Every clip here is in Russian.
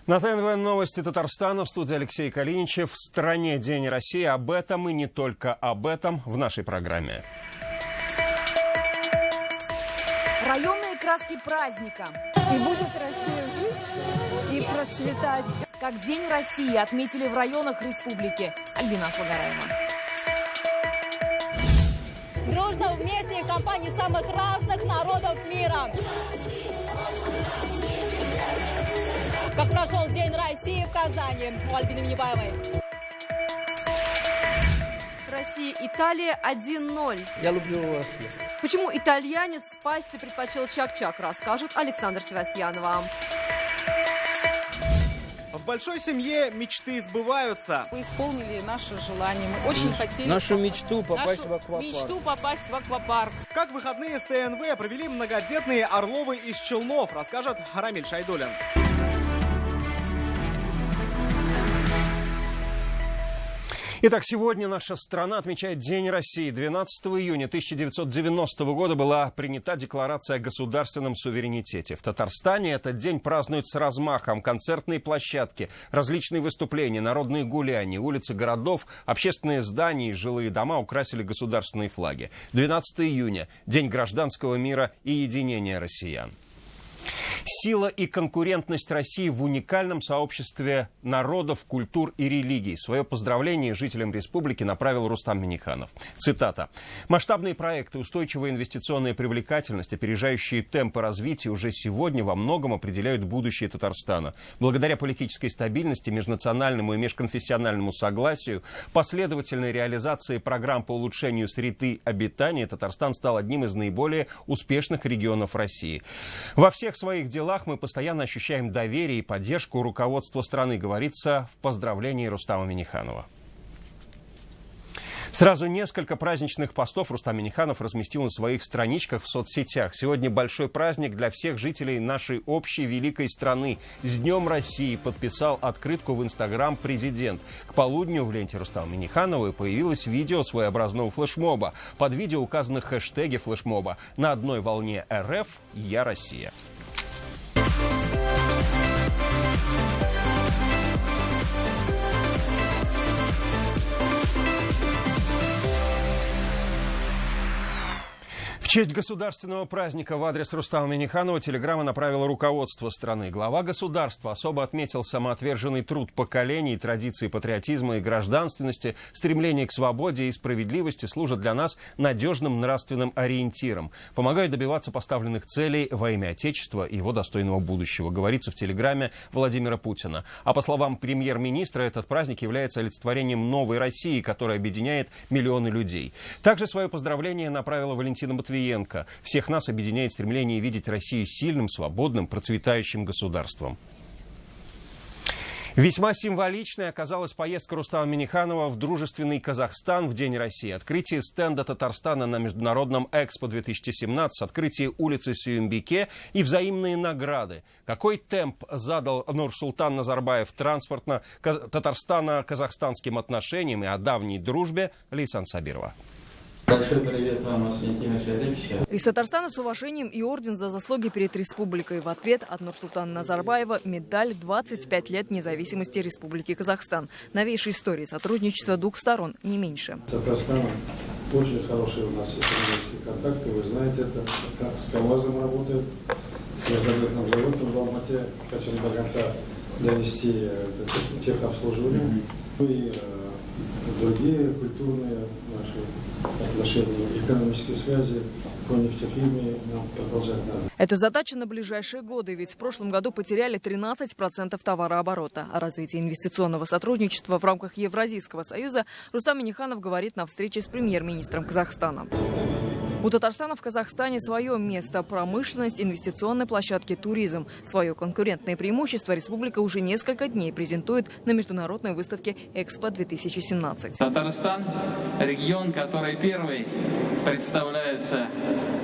На ТНВ новости Татарстана, в студии Алексей Калиничев. В стране День России. Об этом и не только об этом в нашей программе. Районные краски праздника. И будет Россия жить и процветать. Как День России отметили в районах республики. Альбина Аслагараева. Дружно вместе в компании самых разных народов мира. Как прошел День России в Казани у Альбины Минибаевой. Россия-Италия 1-0. Я люблю Россию. Почему итальянец в пасти предпочел чак-чак, расскажет Александр Севастьянова. В большой семье мечты сбываются. Мы исполнили наше желание. Мы очень хотели... Нашу мечту попасть в аквапарк. Мечту попасть в аквапарк. Как выходные с ТНВ провели многодетные Орловы из Челнов, расскажет Рамиль Шайдуллин. Итак, сегодня наша страна отмечает День России. 12 июня 1990 года была принята Декларация о государственном суверенитете. В Татарстане этот день празднуют с размахом. Концертные площадки, различные выступления, народные гуляния, улицы городов, общественные здания и жилые дома украсили государственные флаги. 12 июня – День гражданского мира и единения россиян. Сила и конкурентность России в уникальном сообществе народов, культур и религий. Свое поздравление жителям республики направил Рустам Минниханов. Цитата. «Масштабные проекты, устойчивая инвестиционная привлекательность, опережающие темпы развития уже сегодня во многом определяют будущее Татарстана. Благодаря политической стабильности, межнациональному и межконфессиональному согласию, последовательной реализации программ по улучшению среды обитания, Татарстан стал одним из наиболее успешных регионов России. Во всех своих делах мы постоянно ощущаем доверие и поддержку руководства страны», говорится в поздравлении Рустама Минниханова. Сразу несколько праздничных постов Рустам Минниханов разместил на своих страничках в соцсетях. Сегодня большой праздник для всех жителей нашей общей великой страны. «С Днем России» подписал открытку в Инстаграм президент. К полудню в ленте Рустама Минниханова появилось видео своеобразного флешмоба. Под видео указаны хэштеги флешмоба: «На одной волне РФ», «Я Россия». В честь государственного праздника в адрес Рустама Минниханова телеграмма направила руководство страны. Глава государства особо отметил самоотверженный труд поколений, традиции патриотизма и гражданственности, стремление к свободе и справедливости служат для нас надежным нравственным ориентиром, помогают добиваться поставленных целей во имя Отечества и его достойного будущего, говорится в телеграмме Владимира Путина. А по словам премьер-министра, этот праздник является олицетворением новой России, которая объединяет миллионы людей. Также свое поздравление направила Валентина Матвиенко. Всех нас объединяет стремление видеть Россию сильным, свободным, процветающим государством. Весьма символичной оказалась поездка Рустама Минниханова в дружественный Казахстан в День России. Открытие стенда Татарстана на Международном Экспо-2017, открытие улицы Сюембике и взаимные награды. Какой темп задал Нурсултан Назарбаев транспортно Татарстано-казахстанским отношениям и о давней дружбе, Лейсан Сабирова. Большой привет вам, Арсентина Шерифовича. Из Татарстана с уважением и орден за заслуги перед республикой. В ответ от Нурсултана Назарбаева медаль 25 лет независимости Республики Казахстан. Новейшей истории сотрудничества двух сторон, не меньше. Татарстан очень хорошие у нас экономические контакты. Вы знаете, это как с КамАЗом работает, с международным заводом в Алмате. Хотим до конца довести техобслуживание. Ну и другие культурные наши отношения, экономические связи по нефтехимии нам продолжать надо. Это задача на ближайшие годы, ведь в прошлом году потеряли 13% товарооборота. О развитии инвестиционного сотрудничества в рамках Евразийского союза Рустам Минниханов говорит на встрече с премьер-министром Казахстана. У Татарстана в Казахстане свое место – промышленность, инвестиционные площадки, туризм. Свое конкурентное преимущество республика уже несколько дней презентует на международной выставке «Экспо-2017». Татарстан – регион, который первый представляется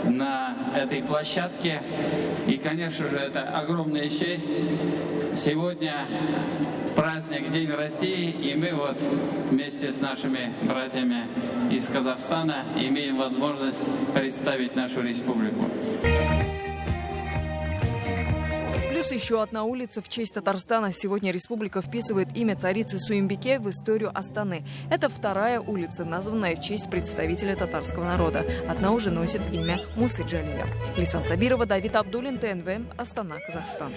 на этой площадке. И, конечно же, это огромная честь. Сегодня праздник День России, и мы вот вместе с нашими братьями из Казахстана имеем возможность представить нашу республику. Плюс еще одна улица в честь Татарстана. Сегодня республика вписывает имя царицы Суимбике в историю Астаны. Это вторая улица, названная в честь представителя татарского народа. Одна уже носит имя Мусы Джалиля. Лисан Сабирова, Давид Абдуллин, ТНВ, Астана, Казахстан.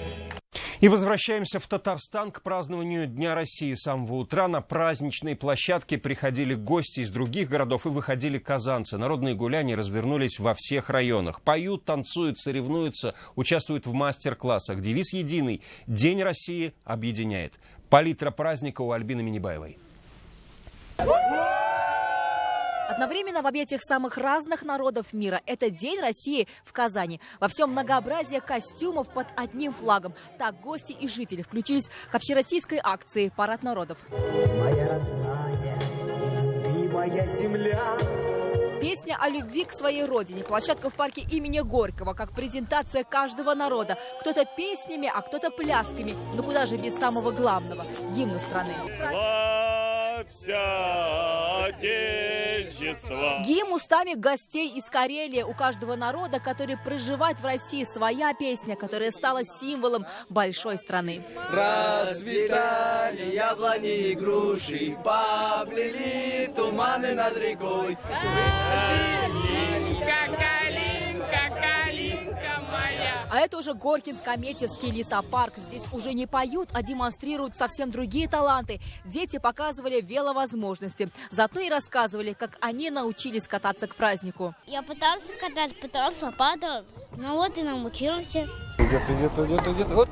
И возвращаемся в Татарстан к празднованию Дня России. С самого утра на праздничные площадки приходили гости из других городов и выходили казанцы. Народные гуляния развернулись во всех районах. Поют, танцуют, соревнуются, участвуют в мастер-классах. Девиз единый – День России объединяет. Палитра праздника у Альбины Минибаевой. Одновременно в объятиях самых разных народов мира это День России в Казани. Во всем многообразии костюмов под одним флагом. Так гости и жители включились к общероссийской акции «Парад народов». Моя родная и любимая земля. Песня о любви к своей родине. Площадка в парке имени Горького, как презентация каждого народа. Кто-то песнями, а кто-то плясками. Но куда же без самого главного – гимна страны. Гимн устами гостей из Карелии. У каждого народа, который проживает в России, своя песня, которая стала символом большой страны. Расцветали яблони и груши, поплыли туманы над рекой. А это уже Горькинско-Метьевский лесопарк. Здесь уже не поют, а демонстрируют совсем другие таланты. Дети показывали веловозможности. Заодно и рассказывали, как они научились кататься к празднику. Я пытался кататься, падал. Ну вот и научился. Где-то.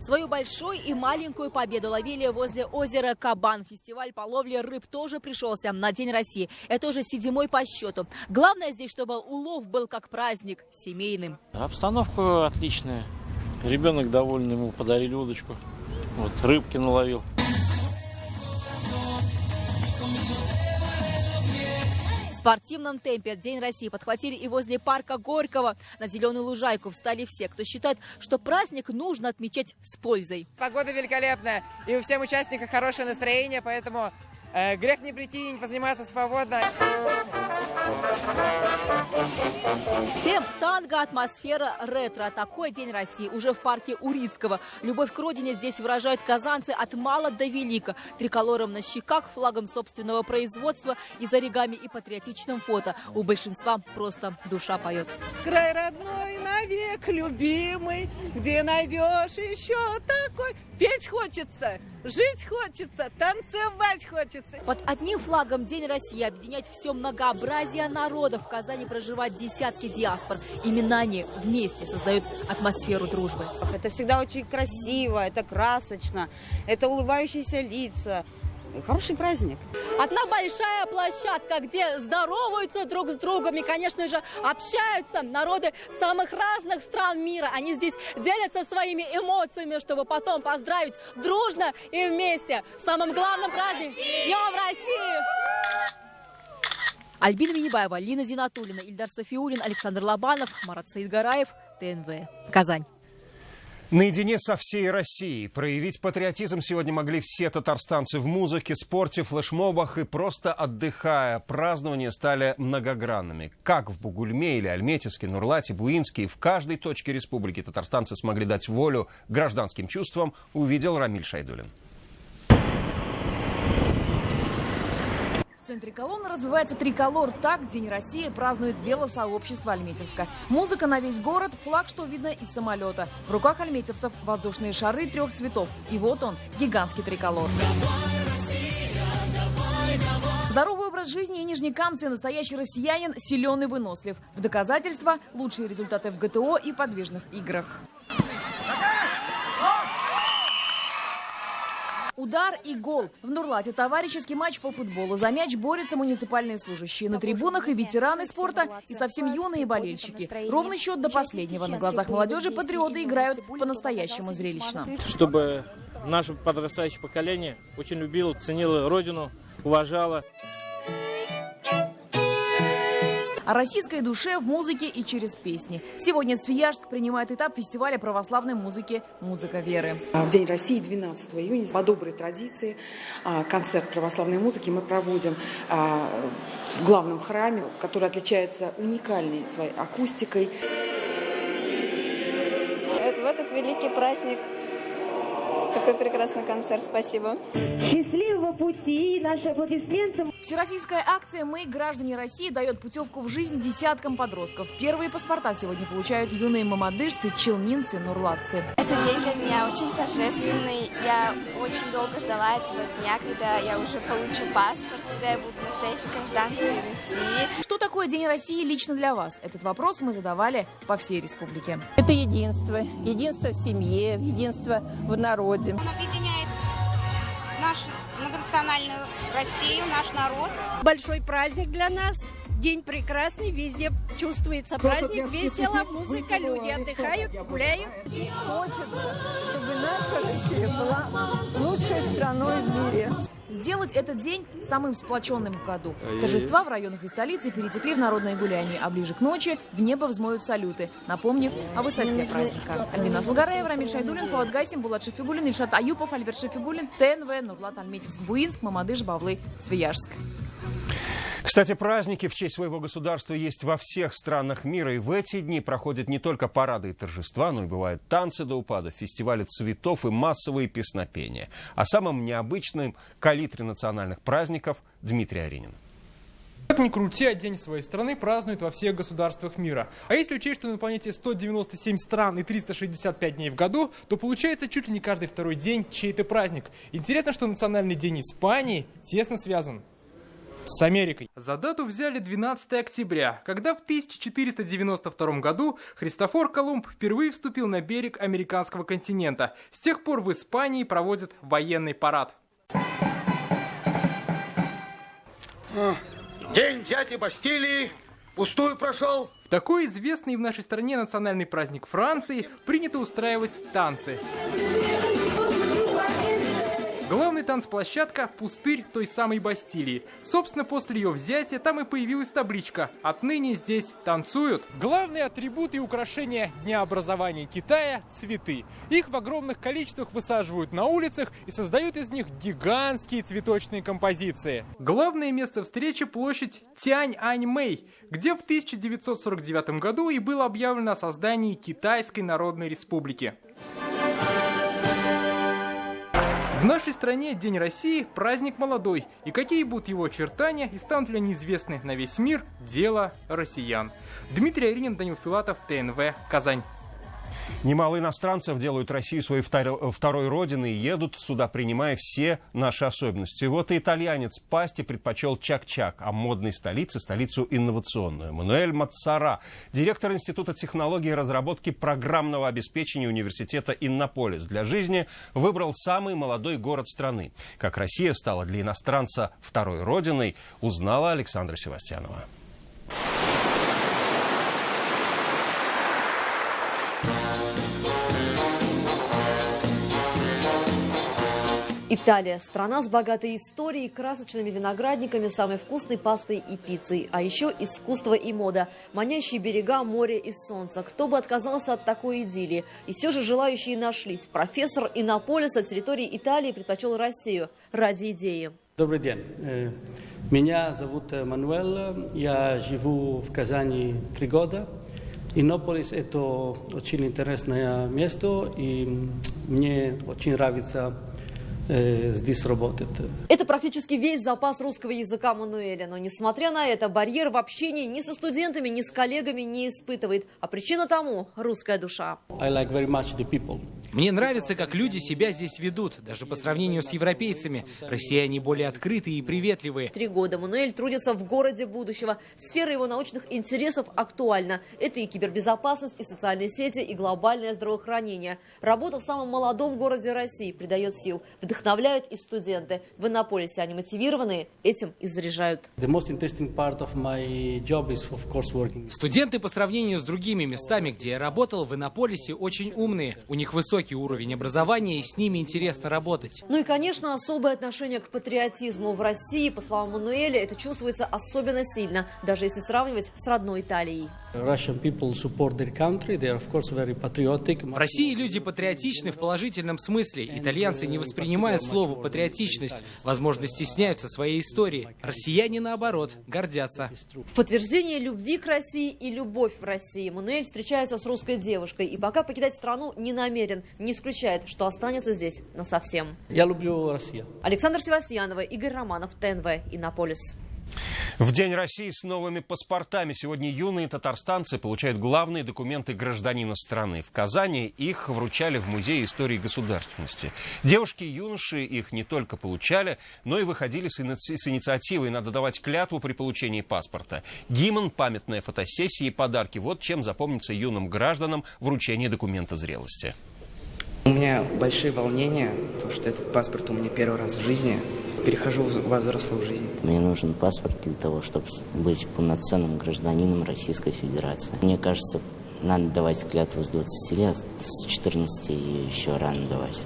Свою большую и маленькую победу ловили возле озера Кабан. Фестиваль по ловле рыб тоже пришелся на День России. Это уже 7-й по счету. Главное здесь, чтобы улов был как праздник, семейным. Обстановка отличная. Ребенок довольный, ему подарили удочку. Вот, рыбки наловил. В спортивном темпе День России подхватили и возле парка Горького. На зеленую лужайку встали все, кто считает, что праздник нужно отмечать с пользой. Погода великолепная, и у всех участников хорошее настроение, поэтому грех не прийти и не позаниматься свободно. Темп танго, атмосфера ретро. Такой День России уже в парке Урицкого. Любовь к родине здесь выражают казанцы от мала до велика. Триколором на щеках, флагом собственного производства, из оригами и патриотичным фото. У большинства просто душа поет. Край родной, навек любимый, где найдешь еще такой. Петь хочется, жить хочется, танцевать хочется. Под одним флагом День России объединять все многообразие народов. В Казани проживают десятки диаспор. Именно они вместе создают атмосферу дружбы. Это всегда очень красиво, это красочно, это улыбающиеся лица. Хороший праздник. Одна большая площадка, где здороваются друг с другом и, конечно же, общаются народы самых разных стран мира. Они здесь делятся своими эмоциями, чтобы потом поздравить дружно и вместе с самым главным праздником – Днем России! Альбина Минибаева, Лина Зинатуллина, Ильдар Софиуллин, Александр Лобанов, Марат Саидгараев, ТНВ, Казань. Наедине со всей Россией проявить патриотизм сегодня могли все татарстанцы в музыке, спорте, флешмобах и просто отдыхая. Празднования стали многогранными. Как в Бугульме или Альметьевске, Нурлате, Буинске, в каждой точке республики татарстанцы смогли дать волю гражданским чувствам, увидел Рамиль Шайдуллин. В центре колонны развивается триколор. Так День России празднует велосообщество Альметьевска. Музыка на весь город, флаг, что видно из самолета. В руках альметьевцев воздушные шары 3 цветов. И вот он, гигантский триколор. Здоровый образ жизни и нижнекамцы, настоящий россиянин, силен и вынослив. В доказательство – лучшие результаты в ГТО и подвижных играх. Удар и гол. В Нурлате товарищеский матч по футболу. За мяч борются муниципальные служащие. На трибунах и ветераны спорта, и совсем юные болельщики. Ровный счет до последнего. На глазах молодежи патриоты играют по-настоящему зрелищно. Чтобы наше подрастающее поколение очень любило, ценило родину, уважало. О российской душе в музыке и через песни. Сегодня Свияжск принимает этап фестиваля православной музыки «Музыка веры». В День России 12 июня по доброй традиции концерт православной музыки мы проводим в главном храме, который отличается уникальной своей акустикой. великий праздник. Такой прекрасный концерт. Спасибо. Счастливого пути, наши аплодисменты. Всероссийская акция «Мы, граждане России» дает путевку в жизнь десяткам подростков. Первые паспорта сегодня получают юные мамадышцы, челнинцы, нурлатцы. Этот день для меня очень торжественный. Я очень долго ждала этого дня, когда я уже получу паспорт, когда я буду настоящей гражданкой России. Что такое День России лично для вас? Этот вопрос мы задавали по всей республике. Это единство. Единство в семье, единство в народе. Он объединяет нашу многонациональную Россию, наш народ. Большой праздник для нас. День прекрасный, везде чувствуется праздник, весело, музыка, люди отдыхают, гуляют. Хочется, чтобы наша Россия была лучшей страной в мире. Сделать этот день самым сплоченным в году. Торжества в районах и столице перетекли в народное гуляние, а ближе к ночи в небо взмоют салюты, напомнив о высоте праздника. Альбина Слугараева, Рамиль Шайдуллин, Фуат Гайсин, Булат Шафигуллин, Ильшат Аюпов, Альберт Шафигуллин, ТНВ, Нурлат Альметьевск, Буинск, Мамадыш, Бавлы, Свияжск. Кстати, праздники в честь своего государства есть во всех странах мира. И в эти дни проходят не только парады и торжества, но и бывают танцы до упада, фестивали цветов и массовые песнопения. О самом необычном калитре национальных праздников Дмитрий Аринин. Как ни крути, а День своей страны празднуют во всех государствах мира. А если учесть, что на планете 197 стран и 365 дней в году, то получается чуть ли не каждый второй день чей-то праздник. Интересно, что Национальный день Испании тесно связан с Америкой. За дату взяли 12 октября, когда в 1492 году Христофор Колумб впервые вступил на берег американского континента. С тех пор в Испании проводят военный парад. День взятия Бастилии пустую прошел. В такой известный в нашей стране национальный праздник Франции принято устраивать танцы. Главный танцплощадка – пустырь той самой Бастилии. Собственно, после ее взятия там и появилась табличка «Отныне здесь танцуют». Главный атрибут и украшение Дня образования Китая – цветы. Их в огромных количествах высаживают на улицах и создают из них гигантские цветочные композиции. Главное место встречи – площадь Тяньаньмэй, где в 1949 году и было объявлено о создании Китайской Народной Республики. В нашей стране День России – праздник молодой, и какие будут его очертания и станут ли они известны на весь мир – дело россиян. Дмитрий Аринин, Данил Филатов, ТНВ, Казань. Немало иностранцев делают Россию своей второй родиной и едут сюда, принимая все наши особенности. Вот и итальянец Пасти предпочел Чак-Чак, а модной столице – столицу инновационную. Мануэль Мацара, директор Института технологий и разработки программного обеспечения университета Иннополис, для жизни выбрал самый молодой город страны. Как Россия стала для иностранца второй родиной, узнала Александра Севастьянова. Италия – страна с богатой историей, красочными виноградниками, самой вкусной пастой и пиццей. А еще искусство и мода, манящие берега, море и солнце. Кто бы отказался от такой идиллии? И все же желающие нашлись. Профессор Иннополиса территории Италии предпочел Россию ради идеи. Добрый день. Меня зовут Мануэль. Я живу в Казани 3 года. Иннополис – это очень интересное место, и мне очень нравится здесь работает. Это практически весь запас русского языка Мануэля. Но, несмотря на это, барьер в общении ни со студентами, ни с коллегами не испытывает. А причина тому – русская душа. Мне нравится, как люди себя здесь ведут, даже по сравнению с европейцами. Россияне более открытые и приветливые. 3 года Мануэль трудится в городе будущего. Сфера его научных интересов актуальна. Это и кибербезопасность, и социальные сети, и глобальное здравоохранение. Работа в самом молодом городе России придает сил. Вдохновляют и студенты. В Иннополисе они мотивированные, этим и заряжают. Студенты по сравнению с другими местами, где я работал, в Иннополисе очень умные. У них высокий высокий уровень образования, и с ними интересно работать. Ну и, конечно, особое отношение к патриотизму в России, по словам Мануэля, это чувствуется особенно сильно, даже если сравнивать с родной Италией. В России люди патриотичны в положительном смысле. Итальянцы не воспринимают слово «патриотичность», возможно, стесняются своей истории. Россияне, наоборот, гордятся. В подтверждение любви к России и любовь в России Мануэль встречается с русской девушкой и пока покидать страну не намерен, не исключает, что останется здесь насовсем. Я люблю Россию. Александра Севастьянова, Игорь Романов, ТНВ, Иннополис. В День России с новыми паспортами сегодня юные татарстанцы получают главные документы гражданина страны. В Казани их вручали в Музее истории государственности. Девушки и юноши их не только получали, но и выходили с инициативой. Надо давать клятву при получении паспорта. Гимн, памятная фотосессия и подарки. Вот чем запомнится юным гражданам вручение документа зрелости. У меня большие волнения, потому что этот паспорт у меня первый раз в жизни. Перехожу во взрослую жизнь. Мне нужен паспорт для того, чтобы быть полноценным гражданином Российской Федерации. Мне кажется, надо давать клятву с 20 лет, с 14 и еще рано давать.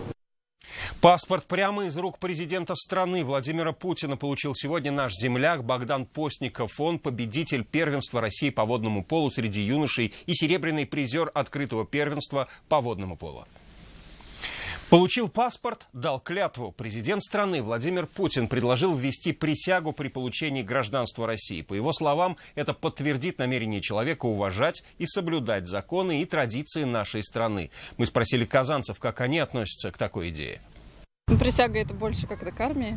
Паспорт прямо из рук президента страны Владимира Путина получил сегодня наш земляк Богдан Постников. Он победитель первенства России по водному полу среди юношей и серебряный призер открытого первенства по водному полу. Получил паспорт, дал клятву. Президент страны Владимир Путин предложил ввести присягу при получении гражданства России. По его словам, это подтвердит намерение человека уважать и соблюдать законы и традиции нашей страны. Мы спросили казанцев, как они относятся к такой идее. Присяга — это больше как-то к армии.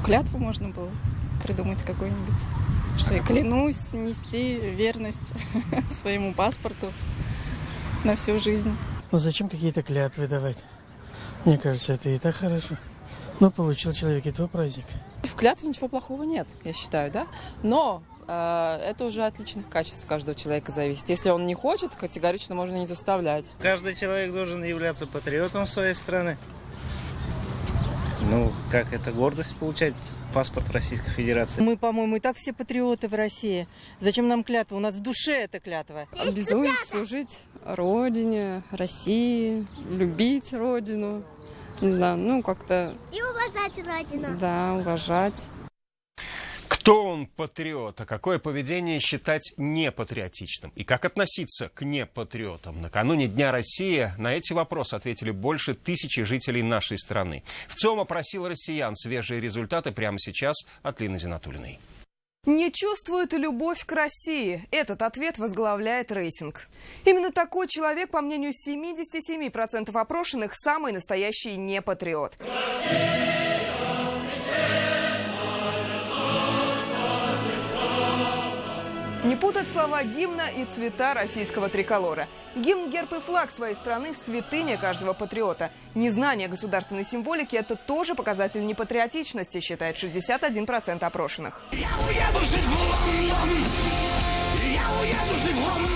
Клятву можно было придумать какую-нибудь. Что я клянусь нести верность своему паспорту на всю жизнь. Зачем какие-то клятвы давать? Мне кажется, это и так хорошо. Получил человек и твой праздник. В клятве ничего плохого нет, я считаю, да? Но это уже от личных качеств каждого человека зависит. Если он не хочет, категорично можно не заставлять. Каждый человек должен являться патриотом своей страны. Как это гордость получать паспорт Российской Федерации. Мы, по-моему, и так все патриоты в России. Зачем нам клятва? У нас в душе эта клятва. Обязуюсь служить Родине, России, любить Родину. Не знаю, как-то... И уважать Родину. Да, уважать. Кто он патриот, а какое поведение считать непатриотичным? И как относиться к непатриотам? Накануне Дня России на эти вопросы ответили больше 1000 жителей нашей страны. ВЦИОМ опросил россиян. Свежие результаты прямо сейчас от Лины Зинатуллиной. Не чувствует любовь к России. Этот ответ возглавляет рейтинг. Именно такой человек, по мнению 77% опрошенных, самый настоящий непатриот. Не путать слова гимна и цвета российского триколора. Гимн, герб и флаг своей страны – святыня каждого патриота. Незнание государственной символики – это тоже показатель непатриотичности, считает 61% опрошенных. Я уеду жить в Лондон! Я уеду жить в Лондон!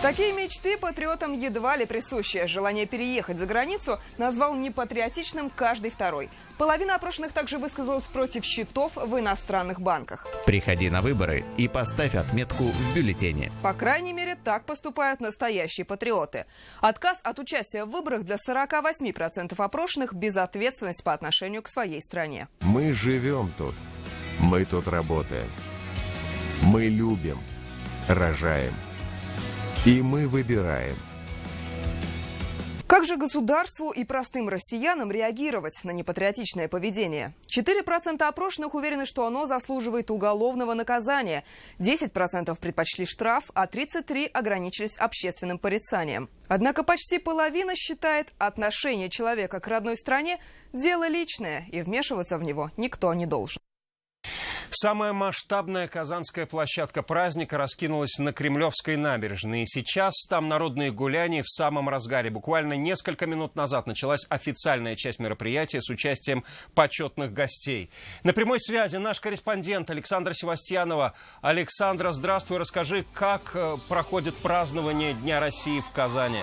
Такие мечты патриотам едва ли присущи. Желание переехать за границу назвал непатриотичным каждый второй. Половина опрошенных также высказалась против счетов в иностранных банках. Приходи на выборы и поставь отметку в бюллетене. По крайней мере, так поступают настоящие патриоты. Отказ от участия в выборах для 48% опрошенных – безответственность по отношению к своей стране. Мы живем тут. Мы тут работаем. Мы любим, рожаем. И мы выбираем. Как же государству и простым россиянам реагировать на непатриотичное поведение? 4% опрошенных уверены, что оно заслуживает уголовного наказания. 10% предпочли штраф, а 33% ограничились общественным порицанием. Однако почти половина считает, отношение человека к родной стране – дело личное, и вмешиваться в него никто не должен. Самая масштабная казанская площадка праздника раскинулась на Кремлевской набережной. И сейчас там народные гуляния в самом разгаре. Буквально несколько минут назад началась официальная часть мероприятия с участием почетных гостей. На прямой связи наш корреспондент Александра Севастьянова. Александра, здравствуй. Расскажи, как проходит празднование Дня России в Казани.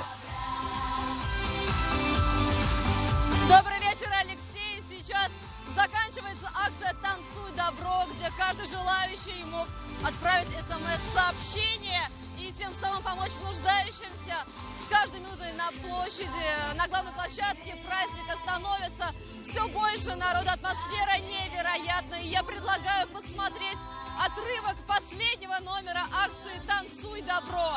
Добрый вечер, Алексей. Сейчас заканчивается акция «Танцуй добро», где каждый желающий мог отправить СМС-сообщение и тем самым помочь нуждающимся. С каждой минутой на площади, на главной площадке праздника становится все больше народа. Атмосфера невероятная. И я предлагаю посмотреть отрывок последнего номера акции «Танцуй, добро».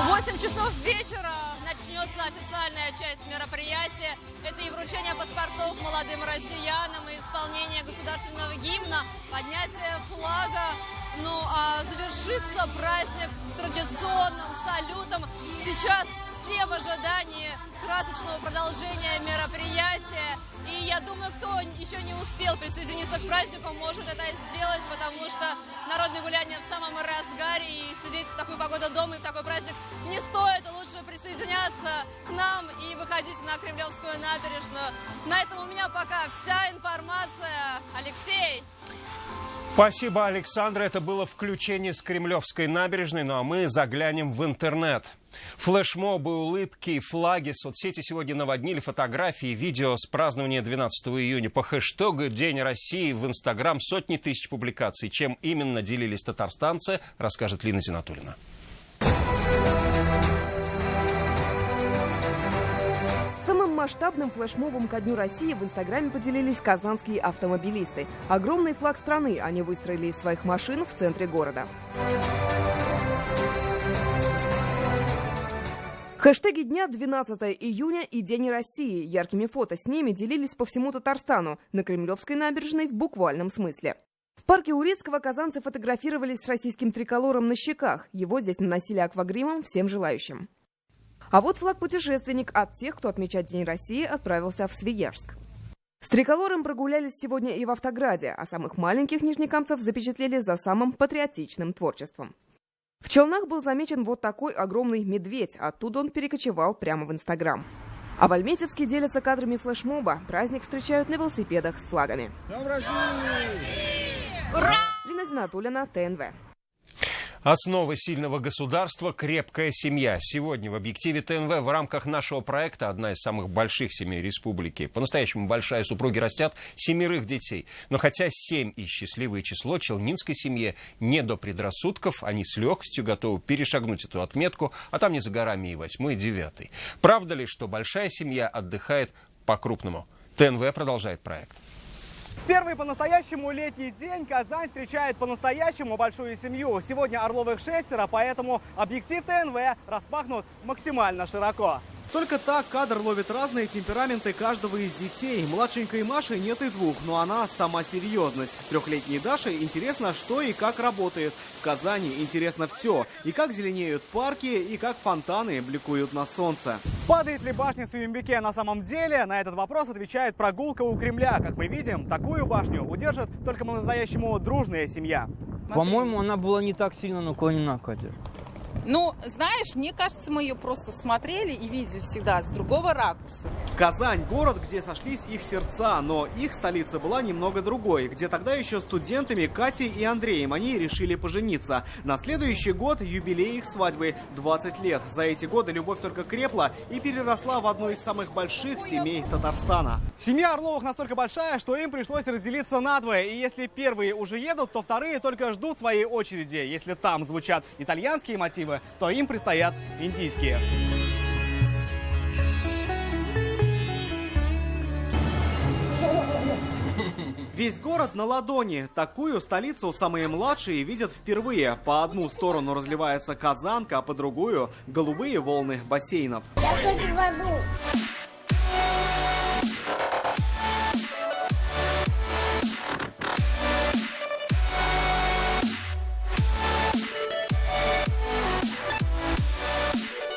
В 8 часов вечера начнется официальная часть мероприятия. Это и вручение паспортов молодым россиянам, и исполнение государственного гимна, поднятие флага. Ну а завершится праздник традиционным салютом. Сейчас все в ожидании красочного продолжения мероприятия. И я думаю, кто еще не успел присоединиться к празднику, может это сделать, потому что народные гуляния в самом разгаре, и сидеть в такую погоду дома и в такой праздник не стоит. Лучше присоединяться к нам и выходить на Кремлевскую набережную. На этом у меня пока вся информация. Алексей. Спасибо, Александра. Это было включение с Кремлевской набережной. Ну а мы заглянем в интернет. Флешмобы, улыбки, флаги. Соцсети сегодня наводнили фотографии и видео с празднования 12 июня. По хэштегу «День России» в Инстаграм сотни тысяч публикаций. Чем именно делились татарстанцы, расскажет Лина Зинатуллина. Самым масштабным флешмобом ко Дню России в Инстаграме поделились казанские автомобилисты. Огромный флаг страны они выстроили из своих машин в центре города. Хэштеги дня 12 июня и День России. Яркими фото с ними делились по всему Татарстану, на Кремлевской набережной в буквальном смысле. В парке Урицкого казанцы фотографировались с российским триколором на щеках. Его здесь наносили аквагримом всем желающим. А вот флаг-путешественник от тех, кто отмечать День России, отправился в Свияжск. С триколором прогулялись сегодня и в Автограде, а самых маленьких нижнекамцев запечатлели за самым патриотичным творчеством. В Челнах был замечен вот такой огромный медведь, оттуда он перекочевал прямо в Инстаграм. А в Альметьевске делятся кадрами флешмоба, праздник встречают на велосипедах с флагами. Ура! Лина Зинатуллина, ТНВ. Основа сильного государства – крепкая семья. Сегодня в объективе ТНВ в рамках нашего проекта одна из самых больших семей республики. По-настоящему большая, супруги растят 7 детей. Но хотя 7 и счастливое число, челнинской семье не до предрассудков. Они с легкостью готовы перешагнуть эту отметку, а там не за горами и 8, и 9. Правда ли, что большая семья отдыхает по-крупному? ТНВ продолжает проект. В первый по-настоящему летний день Казань встречает по-настоящему большую семью. Сегодня Орловых 6, поэтому объектив ТНВ распахнут максимально широко. Только так кадр ловит разные темпераменты каждого из детей. Младшенькой Маши нет и двух, но она сама серьезность. 3-летней Даше интересно, что и как работает. В Казани интересно все. И как зеленеют парки, и как фонтаны бликуют на солнце. Падает ли башня Суюмбике на самом деле? На этот вопрос отвечает прогулка у Кремля. Как мы видим, такую башню удержит только по-настоящему дружная семья. По-моему, она была не так сильно наклонена, Катя. Ну, знаешь, мне кажется, мы ее просто смотрели и видели всегда с другого ракурса. Казань – город, где сошлись их сердца, но их столица была немного другой, где тогда еще студентами Катей и Андреем они решили пожениться. На следующий год юбилей их свадьбы – 20 лет. За эти годы любовь только крепла и переросла в одну из самых больших семей Татарстана. Семья Орловых настолько большая, что им пришлось разделиться надвое. И если первые уже едут, то вторые только ждут своей очереди. Если там звучат итальянские мотивы, то им предстоят индийские. Весь город на ладони. Такую столицу самые младшие видят впервые. По одну сторону разливается Казанка, а по другую – голубые волны бассейнов. Я хочу в воду.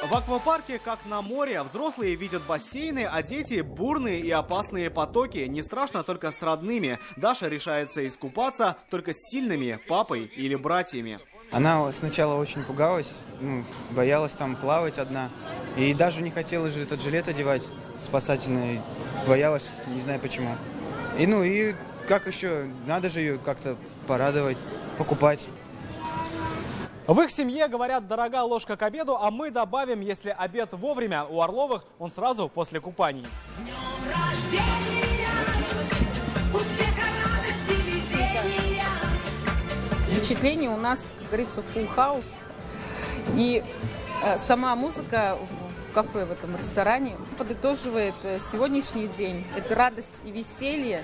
В аквапарке, как на море, взрослые видят бассейны, а дети – бурные и опасные потоки. Не страшно только с родными. Даша решается искупаться только с сильными – папой или братьями. Она сначала очень пугалась, боялась там плавать одна. И даже не хотела же этот жилет одевать спасательный, боялась, не знаю почему. И как еще, надо же ее как-то порадовать, покупать. В их семье, говорят, дорога ложка к обеду, а мы добавим, если обед вовремя, у Орловых он сразу после купаний. Впечатление у нас, как говорится, full house. И сама музыка в кафе, в этом ресторане, подытоживает сегодняшний день. Это радость и веселье,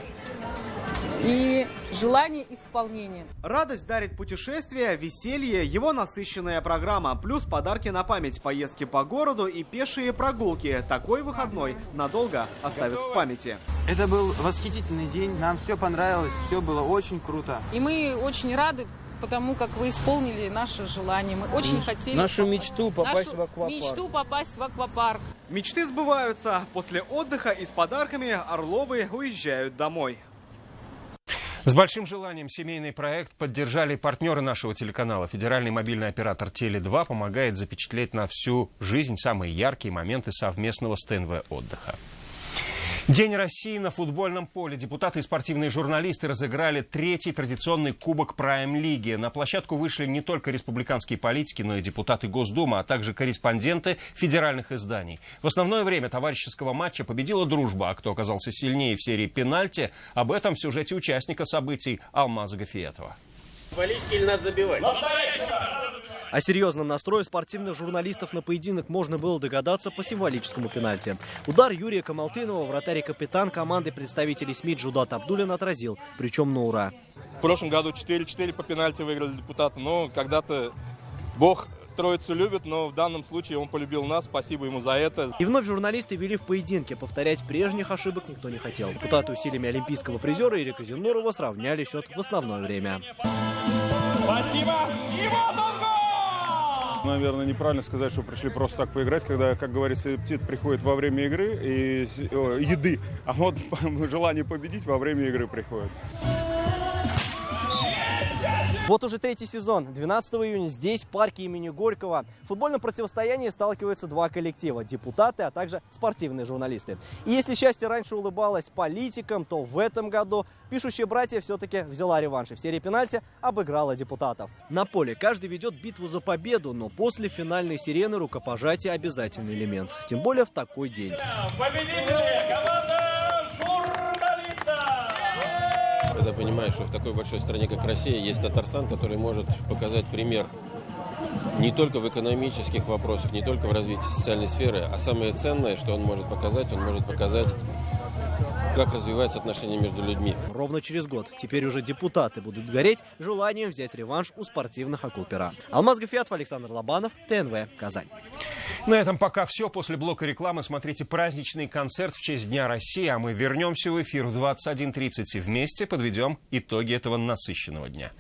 и желание исполнения. Радость дарит путешествие, веселье, его насыщенная программа, плюс подарки на память, поездки по городу и пешие прогулки. Такой выходной надолго оставит в памяти. Это был восхитительный день, нам все понравилось, все было очень круто. И мы очень рады, потому как вы исполнили наше желание. Мы очень хотели... Нашу мечту попасть в аквапарк. Мечту попасть в аквапарк. Мечты сбываются. После отдыха и с подарками Орловы уезжают домой. С большим желанием семейный проект поддержали партнеры нашего телеканала. Федеральный мобильный оператор Теле2 помогает запечатлеть на всю жизнь самые яркие моменты совместного с ТНВ отдыха. День России на футбольном поле. Депутаты и спортивные журналисты разыграли третий традиционный кубок Прайм-лиги. На площадку вышли не только республиканские политики, но и депутаты Госдумы, а также корреспонденты федеральных изданий. В основное время товарищеского матча победила дружба, а кто оказался сильнее в серии пенальти, об этом в сюжете участника событий Алмаза Гафиетова. Политики или надо забивать? О серьезном настрое спортивных журналистов на поединок можно было догадаться по символическому пенальти. Удар Юрия Камалтынова вратарь и капитан команды представителей СМИ Джудат Абдулин отразил, причем на ура. В прошлом году 4-4 по пенальти выиграли депутаты, но когда-то Бог Троицу любит, но в данном случае он полюбил нас, спасибо ему за это. И вновь журналисты вели в поединке, повторять прежних ошибок никто не хотел. Депутаты усилиями олимпийского призера Ирика Зиннурова сравняли счет в основное время. Спасибо! И вот он! Наверное, неправильно сказать, что пришли просто так поиграть, когда, как говорится, аппетит приходит во время игры и еды, а вот желание победить во время игры приходит. Вот уже третий сезон. 12 июня здесь, в парке имени Горького, в футбольном противостоянии сталкиваются два коллектива – депутаты, а также спортивные журналисты. И если счастье раньше улыбалось политикам, то в этом году пишущие братья все-таки взяла реванш и в серии пенальти обыграла депутатов. На поле каждый ведет битву за победу, но после финальной сирены рукопожатие – обязательный элемент. Тем более в такой день. Победители! Команда журналиста! Когда понимаешь, что в такой большой стране, как Россия, есть Татарстан, который может показать пример не только в экономических вопросах, не только в развитии социальной сферы, а самое ценное, что он может показать, как развиваются отношения между людьми. Ровно через год теперь уже депутаты будут гореть желанием взять реванш у спортивных акул пера. Алмаз Гафиетов, Александр Лобанов, ТНВ, Казань. На этом пока все. После блока рекламы смотрите праздничный концерт в честь Дня России, а мы вернемся в эфир в 21:30 и вместе подведем итоги этого насыщенного дня.